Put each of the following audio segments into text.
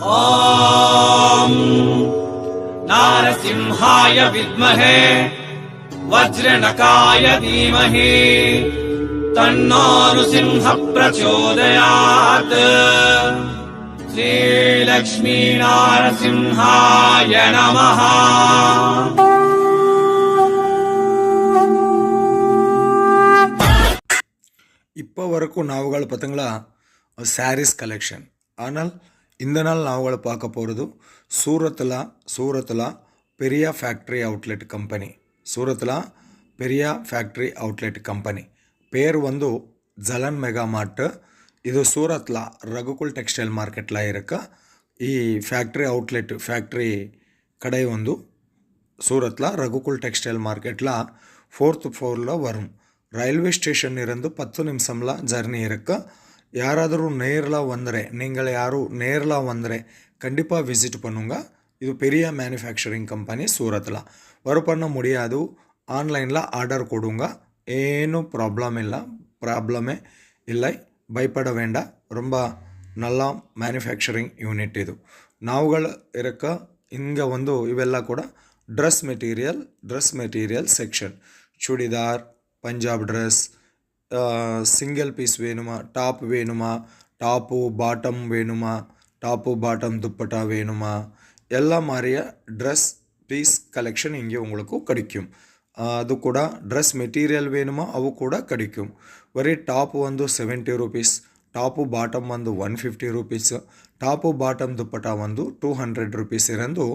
ॐ नारसिंहाय विद्महे वज्रनकाय धीमहि तन्नो नृसिंह प्रचोदयात्। श्रीलक्ष्मी नारसिंहाय नमः। இப்போ வரைக்கும் நாவுகள் பார்த்தீங்களா சாரீஸ் கலெக்ஷன். ஆனால் இந்த நாள் நாவுகளை பார்க்க போகிறது சூரத்தில் பெரிய ஃபேக்ட்ரி அவுட்லெட் கம்பெனி. சூரத்தில் பெரிய ஃபேக்ட்ரி அவுட்லெட் கம்பெನಿ பேர் வந்து ஜலன் மெகா மார்ಟ್. ಇದು ಸೂರತ್ಲ ರಘುಕುಲ್ ಟೆಕ್ಸ್ಟೈಲ್ ಮಾರ್ಕೆಟ್ಲ ಇರಕ ಈ ಫ್ಯಾಕ್ಟ್ರಿ ಔಟ್ಲೆಟ್ ಫ್ಯಾಕ್ಟ್ರಿ ಕಡೆ ಒಂದು சூரத்தில் ரகுகுல் டெக்ஸ்டைல் மார்க்கெட்டில் 4th ஃப்ளோரில் வரும். ரயில்வே ஸ்டேஷன் இருந்து 10 நிமிஷம்ல ஜர்னி இருக்கு. யாராದರೂ நேரில் வந்துರೆ நீங்கள் யாரும் நேரில் வந்துರೆ கண்டிப்பாக விசிட் பண்ணுங்க. இது பெரிய மேனுஃபேக்சரிங் கம்பெனி சூரத்தில். வர பண்ண முடியாது, ஆன்லைனில் ஆர்டர் கொடுங்க, ಏನು ப்ராப்ளமே இல்லை, பயப்பட வேண்டாம். ரொம்ப நல்லா மேனுஃபேக்சரிங் ಯೂನಿಟ್ ಇದು. ನಾವುಗಳು ಇರಕ ಹಿಂಗೆ ಒಂದು ಇವೆಲ್ಲ ಕೂಡ dress material section. Churidar, Punjab dress, single piece వేணுமா, டாப் வேணுமா, டாப்பு பாட்டம் வேணுமா, டாப்பு பாட்டம் துப்பட்டா வேணுமா, ಎಲ್ಲ ಮಾರಿಯ ಡ್ರೆಸ್ ಪೀಸ್ ಕಲೆಕ್ಷನ್ ಹಿಂಗೆ உங்களுக்கு கிடைக்கும். ಅದು ಕೂಡ ಡ್ರೆಸ್ ಮೆಟೀರಿಯಲ್ வேணுமா ಅವು ಕೂಡ கிடைக்கும். ಬರೀ ಟಾಪ್ ಒಂದು 70 ರೂಪೀಸ್, ಟಾಪು ಬಾಟಮ್ ಒಂದು 150 ರೂಪೀಸ್, ಟಾಪು ಬಾಟಮ್ துப்பட்டா வந்து 200 ರೂಪೀಸ್ இருந்து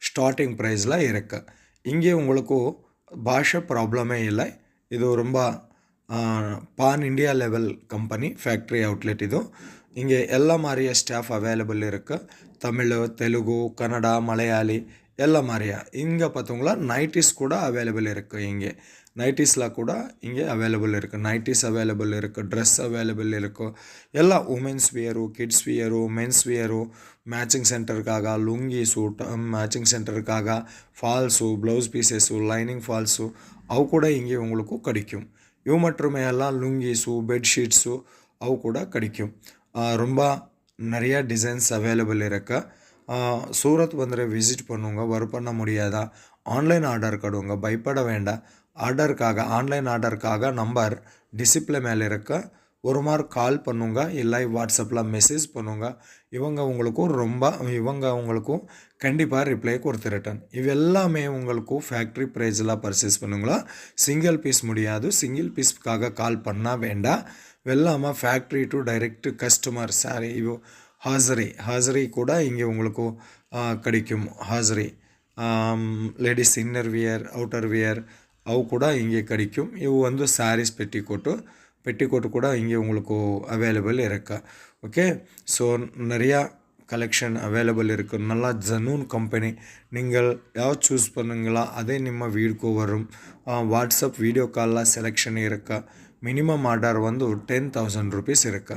ஸ்டார்டிங் ப்ரைஸில் இருக்கு. இங்கே உங்களுக்கு பாஷை ப்ராப்ளமே இல்லை. ಇದು ரொம்ப PAN India level company factory outlet. ಇದು ಹಿಂಗೆ ಎಲ್ಲ ಮಾರಿಯ ಸ್ಟಾಫ್ ಅವೈಲಬಲ್ ಇருக்கு. தமிழ், தெலுங்கு, கன்னட, மலையாளி ಎಲ್ಲ ಮಾರಿಯ. இங்கே பார்த்தவங்களா நைட்டிஸ் கூட அவைலபிள் இருக்குது. இங்கே நைட்டிஸில் கூட இங்கே அவைலபிள் இருக்குது. நைட்டிஸ் அவைலபிள் இருக்குது, ட்ரெஸ் அவைலபிள் இருக்குது. ಎಲ್ಲ women's wear, kids wear, men's wear, matching ಸೆಂಟರ್ಗಾಗ ಲುಂಗೀಸು, ಮ್ಯಾಚಿಂಗ್ ಸೆಂಟರ್ಗಾಗ falls, blouse pieces, lining falls ಅವು ಕೂಡ ಹಿಂಗೆ உங்களுக்கு கிடைக்கும். ಇವು மட்டுமே எல்லாம் லுங்கீஸு, பெட்ஷீட்ஸு ಅವು ಕೂಡ கிடைக்கும். ரொம்ப நிறைய டிசைன்ஸ் அவைலபிள் இருக்கு. சூரத் வந்து விசிட் பண்ணுங்க. வர பண்ண முடியாதா, ஆன்லைன் ஆர்டர் கொடுங்க, பயப்பட வேண்டாம். ஆன்லைன் ஆர்டருக்காக நம்பர் டிஸ்பிளே மேலே இருக்க. ஒரு மார் கால் பண்ணுங்க, இல்லை வாட்ஸ்அப்பில் மெசேஜ் பண்ணுங்க. இவங்க உங்களுக்கும் கண்டிப்பாக ரிப்ளை கொடுத்துருட்டன். இவெல்லாமே உங்களுக்கு ஃபேக்ட்ரி ப்ரைஸில் பர்ச்சேஸ் பண்ணுங்களா. சிங்கிள் பீஸ் முடியாது, சிங்கிள் பீஸ்க்காக கால் பண்ணால் வேண்டாம். வெல்லாமல் factory to direct customer. Sorry, இவோ ஹாசரி கூட இங்கே உங்களுக்கு கிடைக்கும். Hosiery ladies inner wear, outer wear ಅವು ಕೂಡ ಹಿಂಗೆ கிடைக்கும். ಇವು ಒಂದು சாரீஸ் பெட்டிக்கோட்டு கூட இங்கே உங்களுக்கு அவைலபிள் இருக்கு. ஓகே, ஸோ நிறையா கலெக்ஷன் அவைலபிள் இருக்குது. நல்லா ஜனூன் கம்பெனி. நீங்கள் ಯಾವ ಚೂಸ್ பண்ணுங்களா அதே ನಿಮ್ಮ வீடுக்கு வரும். வாட்ஸ்அப் வீடியோ காலில் செலெக்ஷன் இருக்கு. மினிமம் ஆர்டர் வந்து 10,000 ರೂಪೀಸ್ இருக்கு.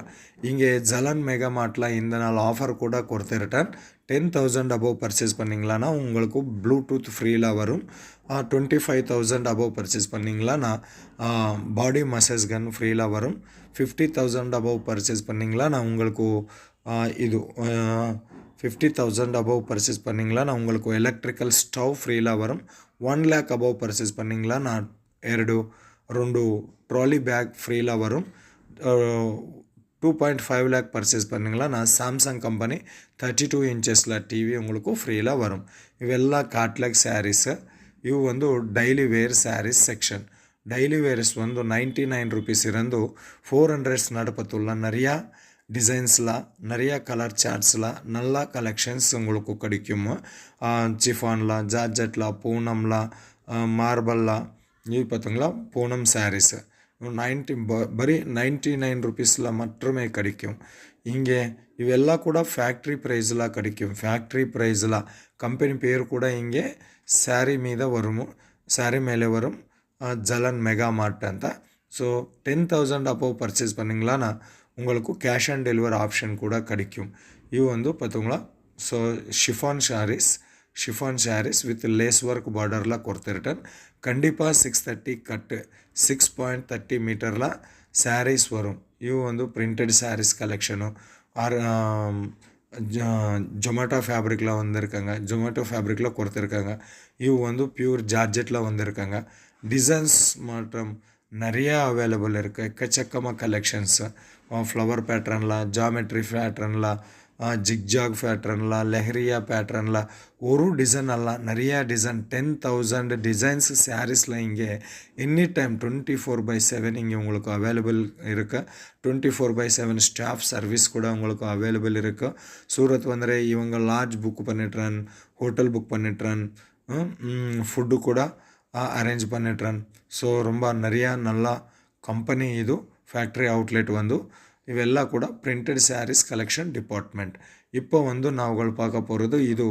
இங்கே ஜலன் மெகா மார்ட்டில் இந்த நாள் ஆஃபர் கூட கொடுத்துருட்டேன். 10,000 அபோவ் பர்ச்சேஸ் பண்ணிங்களான்னா உங்களுக்கு ப்ளூடூத் ஃப்ரீயில் வரும். 25,000 அபோவ் பர்ச்சேஸ் பண்ணிங்களான்னா பாடி மசாஜ் கன் ஃப்ரீயில் வரும். 50,000 அபோவ் பர்ச்சேஸ் பண்ணிங்களான்னா உங்களுக்கு ಇದು 50,000 அபோவ் பர்ச்சேஸ் பண்ணிங்களான்னா உங்களுக்கு எலக்ட்ரிக்கல் ஸ்டவ் ஃப்ரீயில் வரும். 1 lakh அபோவ் பர்ச்சேஸ் பண்ணிங்களான்னா 2 ட்ராலி பேக் ஃப்ரீயில் வரும். 2.5 lakh பர்ச்சேஸ் பண்ணிங்களான்னா சாம்சங் கம்பெனி 32 inchஸில் டிவி உங்களுக்கு ஃப்ரீயில் வரும். இவெல்லாம் காட்லாக் சாரீஸு. ಇವು ಒಂದು daily wear saris section. Daily wears ಒಂದು 99 ರೂಪೀಸ್ ಇರಂದು 400 நடுப்பத்துள்ள நிறையா டிசைன்ஸில், நிறையா கலர் சார்ட்ஸில் நல்ல கலெக்ஷன்ஸ் உங்களுக்கு கிடைக்கும். சிஃபானில், ஜார்ஜெட்டில், பூனமில், மார்பலில் இது பார்த்தீங்களா பூனம் சாரீஸு ಬರೀ 99 ರೂಪೀஸில் மட்டுமே கிடைக்கும். இங்கே இவெல்லாம் கூட ಫ್ಯಾಕ್ಟ್ರಿ ಪ್ರೈஸில் கிடைக்கும். ಫ್ಯಾಕ್ಟ್ರಿ ಪ್ರೈஸில் ಕಂಪನಿ பேர் கூட இங்கே ಸ್ಯಾರಿ ಮೇಲೆ வரும். ஜலன் மெகா மார்ட் ಅಂತ. ஸோ 10,000 அபோவ் பர்ச்சேஸ் பண்ணிங்களான்னா உங்களுக்கு கேஷ் ஆன் டெலிவரி ஆப்ஷன் கூட கிடைக்கும். இது வந்து பார்த்தீங்களா so chiffon sarees with lace work பார்டரில் கொடுத்துருட்டேன். கண்டிப்பாக 630 கட்டு 6.30 மீட்டரில் சாரீஸ் வரும். ಇವು ಒಂದು ಪ್ರಿಂಟೆಡ್ ಸ್ಯಾರೀಸ್ ಕಲೆಕ್ಷನು. ஜொமேட்டோ ஃபேப்ரிக்கில் வந்திருக்காங்க, ஜொமேட்டோ ஃபேப்ரிக்கில் கொடுத்துருக்காங்க. இவ் வந்து பியூர் ஜார்ஜெட்டில் வந்திருக்காங்க. டிசைன்ஸ் மற்றும் நிறையா அவைலபிள் இருக்குது. எக்கச்சக்கமாக கலெக்ஷன்ஸு ஃப்ளவர் பேட்டர்னில், ஜாமெட்ரி பேட்டர்னில், ஜிக்ஜாக் பேட்டர்னில், லெஹரியா பேட்டர்னில் ஒரு டிசைன் அல்ல நிறையா டிசைன் 10,000 டிசைன்ஸ் சாரீஸில் இங்கே எனி டைம் 24/7 இங்கே உங்களுக்கு அவைலபிள் இருக்குது. 24/7 ஸ்டாஃப் சர்வீஸ் கூட உங்களுக்கு அவைலபிள் இருக்குது. சூரத் வந்து இவங்க லாட்ஜ் புக் பண்ணிட்டுறேன், ஹோட்டல் புக் பண்ணிட்டுறேன், ஃபுட்டு கூட அரேஞ்ச் பண்ணிட்டுறேன். ஸோ ரொம்ப நிறையா நல்லா ಕಂಪನಿ ಇದು. ಫ್ಯಾಕ್ಟ್ರಿ ಔಟ್ಲೆಟ್ ಒಂದು. ಇವೆಲ್ಲ ಕೂಡ ಪ್ರಿಂಟೆಡ್ ಸ್ಯಾರೀಸ್ ಕಲೆಕ್ಷನ್ ಡಿಪಾರ್ಟ್ಮೆಂಟ್. இப்போ வந்து நாங்கள் பார்க்க போகிறது இது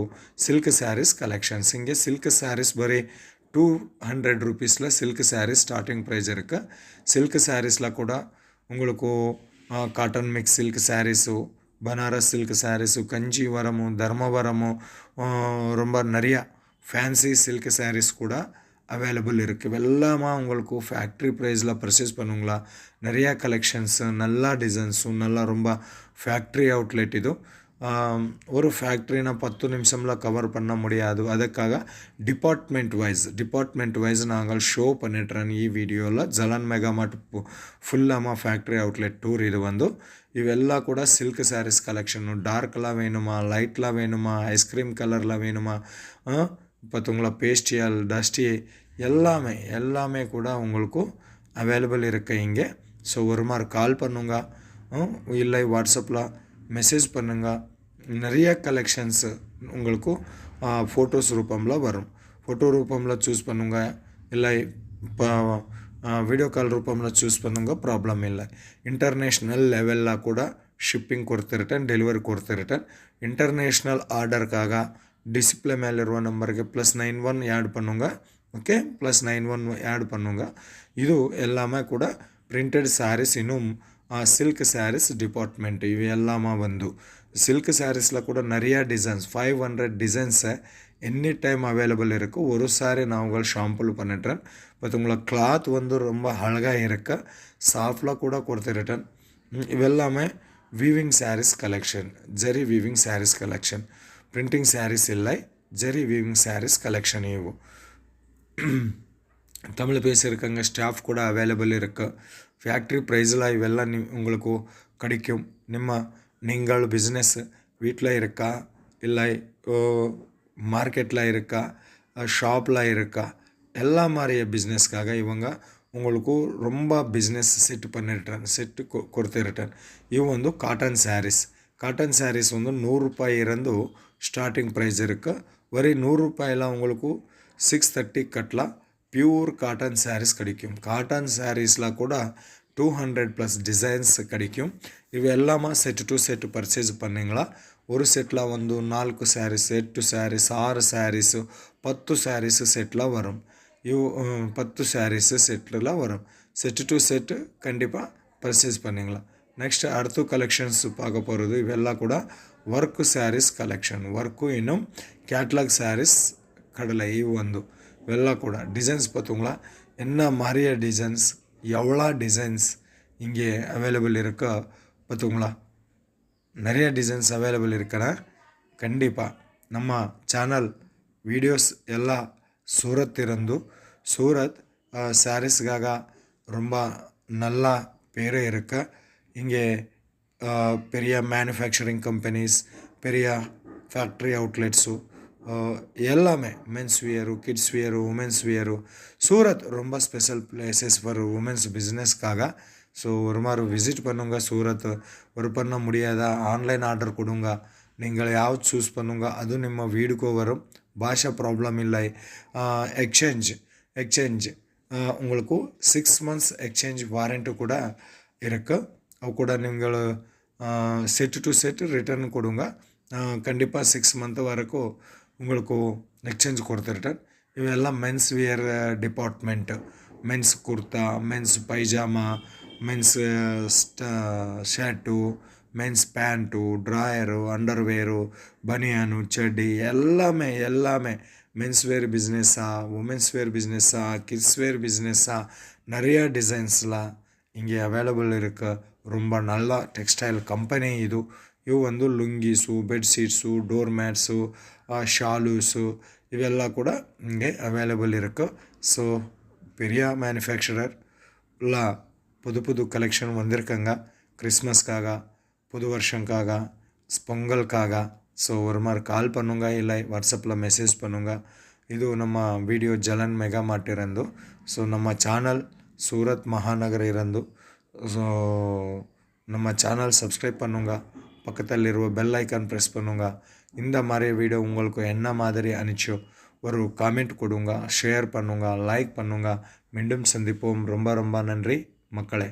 சில்க் சாரீஸ் கலெக்ஷன்ஸ். இங்கே சில்க் சாரீஸ் பரி 200 ருபீஸில் சில்க் சாரீஸ் ஸ்டார்டிங் ப்ரைஸ் இருக்குது. சில்க் சாரீஸில் கூட உங்களுக்கு cotton mix silk saris, Banaras silk saris, Kanjivaram, Dharmavaram, ரொம்ப நிறையா ஃபேன்சி சில்க் சாரீஸ் கூட அவைலபிள் இருக்குது. எல்லாமே உங்களுக்கு ஃபேக்ட்ரி ப்ரைஸில் பர்ச்சேஸ் பண்ணுங்களா. நிறையா கலெக்ஷன்ஸு, நல்லா டிசைன்ஸும், நல்லா ரொம்ப ஃபேக்ட்ரி அவுட்லெட் இது. ஒரு ஃபேக்ட்ரினா 10 நிமிஷமில் கவர் பண்ண முடியாது. ಅದಕ್ಕಾக ಡಿಪಾರ್ಟ್ಮೆಂಟ್ ವೈಸ್ நாங்கள் ஷோ பண்ணிட்டுறேன் ಈ ವಿಡಿಯೋவில். ಜಲನ್ ಮೆಗಾ ಮಾರ್ಟ್ ஃபுல்லாக ஃபேக்ட்ரி அவுட்லெட் டூர் இது வந்து. இவெல்லாம் கூட சில்க் சாரீஸ் கலெக்ஷனு. டார்க்கெலாம் வேணுமா, லைட்லாம் வேணுமா, ஐஸ்கிரீம் கலரில் வேணுமா, பார்த்தீங்களா பேஸ்டியல், டஸ்டி எல்லாமே கூட உங்களுக்கு அவைலபிள் இருக்கு இங்கே. ஸோ ஒரு மாதிரி கால் பண்ணுங்க, இல்லை வாட்ஸ்அப்பில் மெசேஜ் பண்ணுங்க. நிறைய கலெக்ஷன்ஸு உங்களுக்கு ஃபோட்டோஸ் ரூபமில் வரும். ஃபோட்டோ ரூபமில் சூஸ் பண்ணுங்க, இல்லை இப்போ வீடியோ ಕಾಲ್ ರೂಪಂలో ಚೂಸ್ பண்ணுங்க, ಪ್ರಾಬ್ಲಮ್ ಇಲ್ಲ. ಇಂಟರ್ನ್ಯಾಷನಲ್ ಲೆವೆಲ್ಲ ಕೂಡ ಶಿಪ್ಪಿಂಗ್ ಕೊಡ್ತಿರ್ಟೇನೆ, ಡೆಲಿವರಿ ಕೊಡ್ತಿರ್ಟೇನೆ. ಇಂಟರ್ನ್ಯಾಷನಲ್ ಆರ್ಡರ್ಕಾಗ டிஸ்பிளே மேலே இருவ நம்பருக்கு +91 ஆட் பண்ணுங்க. ஓகே, +91 ஆட் பண்ணுங்க. இது எல்லாமே கூட ಪ್ರಿಂಟೆಡ್ சாரீஸ், இன்னும் சில்க் சாரீஸ் டிபார்ட்மெண்ட். இவை எல்லாமே வந்து சில்க் சாரீஸில் கூட நிறையா டிசைன்ஸ் 500 டிசைன்ஸை எனி டைம் அவைலபிள் இருக்குது. ஒரு சாரி நான் உங்கள் ஷாம்பிள் பண்ணிட்டேன். பார்த்தீங்களா கிளாத் வந்து ரொம்ப அழகாக இருக்க, சாஃப்டாக கூட கொடுத்துருட்டேன். இவெல்லாமே weaving saris collection, zari weaving saris collection. Printing saris ಇಲ್ಲ, ஜரி வீவிங் சாரீஸ் கலெக்ஷன். இವು தமிழ் பேசியிருக்காங்க, ஸ்டாஃப் கூட அவைலபிள் இருக்குது. ஃபேக்ட்ரி ப்ரைஸில் இவெல்லாம் உங்களுக்கு கிடைக்கும். நீங்கள் பிஸ்னஸ் வீட்டில் இருக்கா, இல்லை மார்க்கெட்டில் இருக்கா, ஷாப்பில் இருக்கா, எல்லா மாதிரியே பிஸ்னஸ்க்காக இவங்க உங்களுக்கு ரொம்ப பிஸ்னஸ் செட்டு கொடுத்துருட்டேன். இವು வந்து காட்டன் சாரீஸ். காட்டன் சாரீஸ் வந்து 100 ரூபாய் இருந்து ஸ்டார்டிங் ப்ரைஸ் இருக்குது. வரி 100 ரூபாயில் உங்களுக்கு 630 கட்டலாம் பியூர் காட்டன் சாரீஸ் கிடைக்கும். காட்டன் சாரீஸில் கூட 200+ டிசைன்ஸ் கிடைக்கும். இவை எல்லாமே செட் டு செட் பர்ச்சேஸ் பண்ணிங்களா. ஒரு செட்டில் வந்து 4 சாரீஸ், 8 சாரீஸ், 6 சாரீஸு, 10 சாரீஸு செட்டில் வரும். இவ் 10 சாரீஸு செட்டில் வரும். செட்டு டு செட்டு கண்டிப்பாக பர்ச்சேஸ் பண்ணிங்களா. ನೆಕ್ಸ್ಟ್ அடுத்து கலெக்ஷன்ஸ் பார்க்க போகிறது. ಇವೆಲ್ಲ ಕೂಡ ವರ್ಕ್ ಸ್ಯಾರೀಸ್ ಕಲೆಕ್ಷನ್. ವರ್ಕು ಇನ್ನು ಕ್ಯಾಟ್ಲಾಗ್ ಸ್ಯಾರೀಸ್ கடலை. இவ் வந்து ಇವೆಲ್ಲ கூட டிசைன்ஸ் பார்த்தீங்களா, என்ன மாதிரிய டிசைன்ஸ், எவ்வளோ டிசைன்ஸ் இங்கே அவைலபிள் இருக்கா பார்த்தீங்களா. நிறைய டிசைன்ஸ் அவைலபிள் இருக்கிற. கண்டிப்பாக நம்ம சேனல் வீடியோஸ் ಎಲ್ಲ ಸೂರತ್ ಇರಂದು. சூரத் சாரீஸ்க்காக ரொம்ப நல்லா பேர் இருக்குது. இங்கே பெரிய மேனுஃபேக்சரிங் கம்பெனிஸ், பெரிய ஃபேக்ட்ரி அவுட்லெட்ஸு எல்லாமே men's wear, kids wear, women's wear. Surat ரொம்ப ஸ்பெஷல் பிளேசஸ் ஃபார் உமென்ஸ் பிஸ்னஸ்க்காக. ஸோ ஒரு மாதிரி விசிட் பண்ணுங்க. சூரத் ஒரு பண்ண முடியாதா, ஆன்லைன் ஆர்டர் கொடுங்க. நீங்கள் ಯಾವ್ದು ಚೂಸ್ பண்ணுங்க, ಅದು ನಿಮ್ಮ வீடுக்கோ வரும். பாஷா ப்ராப்ளம் இல்லை. எக்ஸ்சேஞ்ச் உங்களுக்கு 6 months எக்ஸ்சேஞ்ச் வாரண்ட்டி கூட இருக்குது. அவு கூட நீங்கள் செட்டு டு செட்டு ரிட்டர்ன் கொடுங்க. கண்டிப்பாக 6 month வரைக்கும் உங்களுக்கு எக்ஸ்சேஞ்ச் கொடுத்துருட்டேன். இವೆல்லாம் men's wear department. Men's kurta, men's pyjama, men's shirt, men's pant, drawer, underwear, baniyan, செடி எல்லாமே மென்ஸ் வேர் பிஸ்னஸ்ஸா, உமென்ஸ் வேர் பிஸ்னஸ்ஸா, கிட்ஸ் வேர் பிஸ்னஸ்ஸா, நிறையா டிசைன்ஸ்லாம் இங்கே அவைலபிள் இருக்குது. ரொம்ப நல்ல டெக்ஸ்டைல் கம்பெனி இது. ಇವು ಒಂದು ಲುಂಗೀಸು, ಬೆಡ್ಶೀಟ್ಸು, ಡೋರ್ ಮ್ಯಾಟ್ಸು, ஷாலூஸு இவெல்லாம் கூட இங்கே அவைலபிள் இருக்குது. ஸோ பெரிய மேனுஃபேக்சரர்லாம் புது புது கலெக்ஷன் வந்திருக்காங்க. கிறிஸ்மஸ்க்காக, புது வருஷங்காக, பொங்கலுக்காக. ஸோ ஒரு மாதிரி கால் பண்ணுங்க, இல்லை வாட்ಸப்பில் ಮೆಸೇಜ್ பண்ணுங்க. ಇದು ನಮ್ಮ video Jalan mega mart ಇರಂದು. So ನಮ್ಮ ಚಾನಲ್ சூரத் மகாநகர் இருந்து. ஸோ நம்ம சேனல் சப்ஸ்கிரைப் பண்ணுங்க, பக்கத்தில் இருக்க பெல் ஐக்கான் ப்ரெஸ் பண்ணுங்க. இந்த மாதிரி வீடியோ உங்களுக்கு என்ன மாதிரி அனுப்பிச்சோ ஒரு காமெண்ட் கொடுங்க, ஷேர் பண்ணுங்க, லைக் பண்ணுங்க. மீண்டும் சந்திப்போம். ரொம்ப ரொம்ப நன்றி மக்களே.